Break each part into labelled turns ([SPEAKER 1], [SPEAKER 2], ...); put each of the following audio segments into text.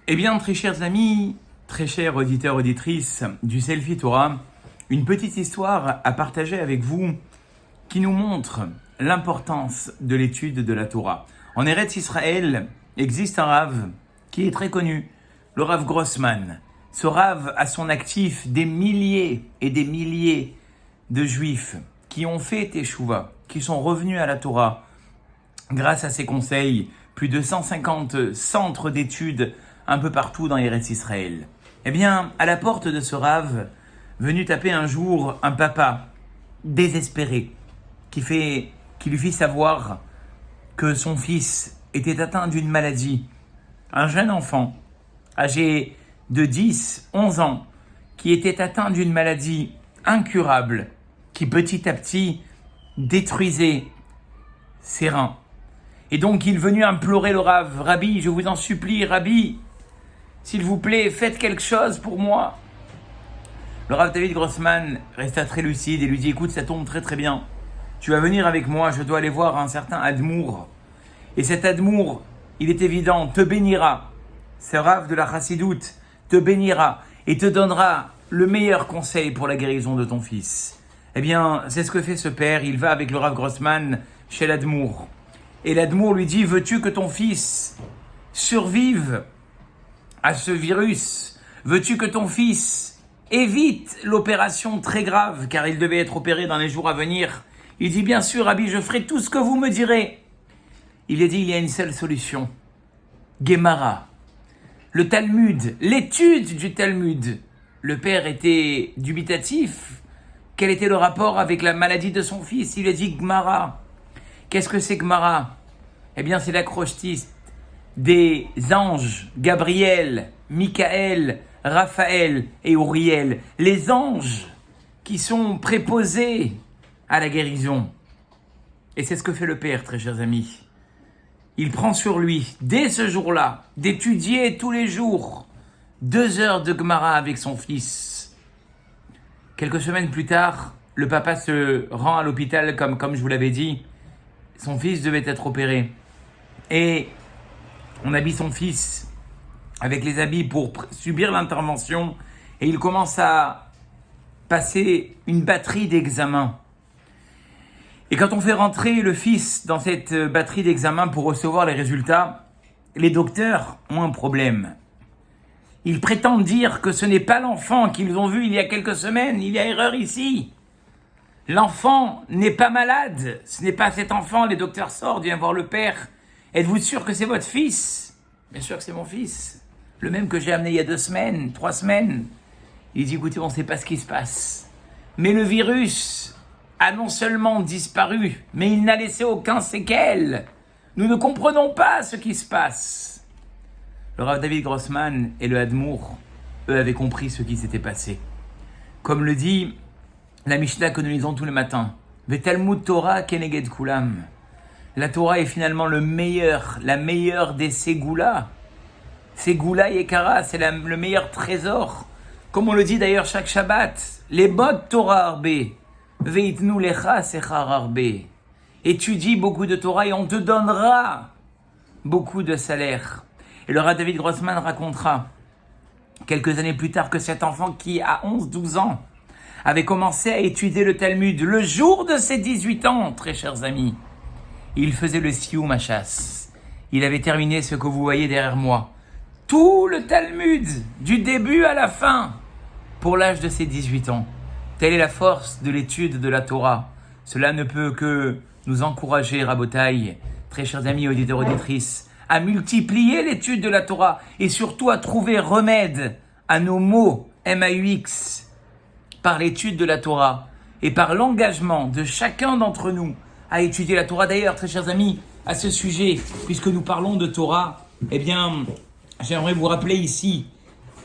[SPEAKER 1] Eh bien, très chers amis, très chers auditeurs, auditrices du Selfie Torah, une petite histoire à partager avec vous qui nous montre l'importance de l'étude de la Torah. En Eretz Israël existe un Rav qui est très connu, le Rav Grossman. Ce Rav a son actif des milliers et des milliers de Juifs qui ont fait Teshuvah, qui sont revenus à la Torah. Grâce à ses conseils, plus de 150 centres d'études un peu partout dans Eretz Israël. Eh bien, à la porte de ce Rav, venu taper un jour un papa désespéré, qui lui fit savoir que son fils était atteint d'une maladie. Un jeune enfant, âgé de 10, 11 ans, qui était atteint d'une maladie incurable, qui petit à petit détruisait ses reins. Et donc il est venu implorer le Rav, « Rabbi, je vous en supplie, Rabbi, s'il vous plaît, faites quelque chose pour moi. » Le Rav David Grossman resta très lucide et lui dit, « Écoute, ça tombe très très bien. Tu vas venir avec moi, je dois aller voir un certain Admour. Et cet Admour, il est évident, te bénira. Ce Rav de la Chassidoute te bénira et te donnera le meilleur conseil pour la guérison de ton fils. » Eh bien, c'est ce que fait ce père. Il va avec le Rav Grossman chez l'Admour. Et l'Admour lui dit, « Veux-tu que ton fils survive à ce virus? Veux-tu que ton fils évite l'opération très grave, car il devait être opéré dans les jours à venir? » Il dit, « Bien sûr, Rabbi, je ferai tout ce que vous me direz. » Il a dit, il y a une seule solution. Gemara. Le Talmud, l'étude du Talmud. Le père était dubitatif. Quel était le rapport avec la maladie de son fils? Il a dit, Gemara. Qu'est-ce que c'est Gemara? Eh bien, c'est l'acrostiche des anges, Gabriel, Michael, Raphaël et Uriel. Les anges qui sont préposés à la guérison. Et c'est ce que fait le père, très chers amis. Il prend sur lui, dès ce jour-là, d'étudier tous les jours 2 heures de Gemara avec son fils. Quelques semaines plus tard, le papa se rend à l'hôpital, comme je vous l'avais dit. Son fils devait être opéré. Et on habille son fils avec les habits pour subir l'intervention. Et il commence à passer une batterie d'examens. Et quand on fait rentrer le fils dans cette batterie d'examens pour recevoir les résultats, les docteurs ont un problème. Ils prétendent dire que ce n'est pas l'enfant qu'ils ont vu il y a quelques semaines. Il y a erreur ici. L'enfant n'est pas malade. Ce n'est pas cet enfant. Les docteurs sortent, viennent voir le père. Êtes-vous sûr que c'est votre fils? Bien sûr que c'est mon fils. Le même que j'ai amené il y a 2 semaines, 3 semaines. Il dit, écoutez, on ne sait pas ce qui se passe. Mais le virus a non seulement disparu, mais il n'a laissé aucun séquelles. Nous ne comprenons pas ce qui se passe. Le Rav David Grossman et le Admour, eux, avaient compris ce qui s'était passé. Comme le dit la Mishnah que nous lisons tous les matins, Talmud Torah keneged kulam. La Torah est finalement la meilleure des Ségoula. Ségoula Yekara, c'est le meilleur trésor. Comme on le dit d'ailleurs chaque Shabbat, les bod Torah arbe, veitnu lecha sechar arbe. Étudie beaucoup de Torah et on te donnera beaucoup de salaire. Et le Rav David Grossman racontera quelques années plus tard que cet enfant qui a 11-12 ans avait commencé à étudier le Talmud le jour de ses 18 ans, très chers amis. Il faisait le Sioum à chasse. Il avait terminé ce que vous voyez derrière moi. Tout le Talmud, du début à la fin, pour l'âge de ses 18 ans. Telle est la force de l'étude de la Torah. Cela ne peut que nous encourager, Rabotaï, très chers amis auditeurs, auditrices, à multiplier l'étude de la Torah et surtout à trouver remède à nos maux, M-A-U-X, par l'étude de la Torah et par l'engagement de chacun d'entre nous à étudier la Torah. D'ailleurs, très chers amis, à ce sujet, puisque nous parlons de Torah, eh bien, j'aimerais vous rappeler ici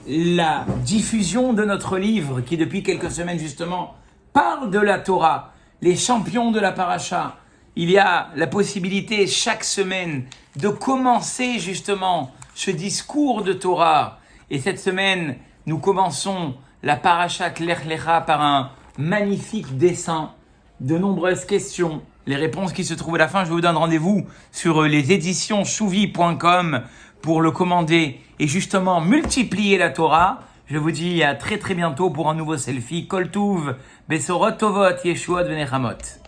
[SPEAKER 1] la diffusion de notre livre qui, depuis quelques semaines justement, parle de la Torah, les champions de la paracha. Il y a la possibilité chaque semaine de commencer justement ce discours de Torah. Et cette semaine, nous commençons la paracha Lech Lecha par un magnifique dessin, de nombreuses questions, les réponses qui se trouvent à la fin. Je vous donne rendez-vous sur les éditions chouvi.com pour le commander et justement multiplier la Torah. Je vous dis à très très bientôt pour un nouveau selfie. Kol Tuv, Besorot Tovot, Yeshuot Venechamot.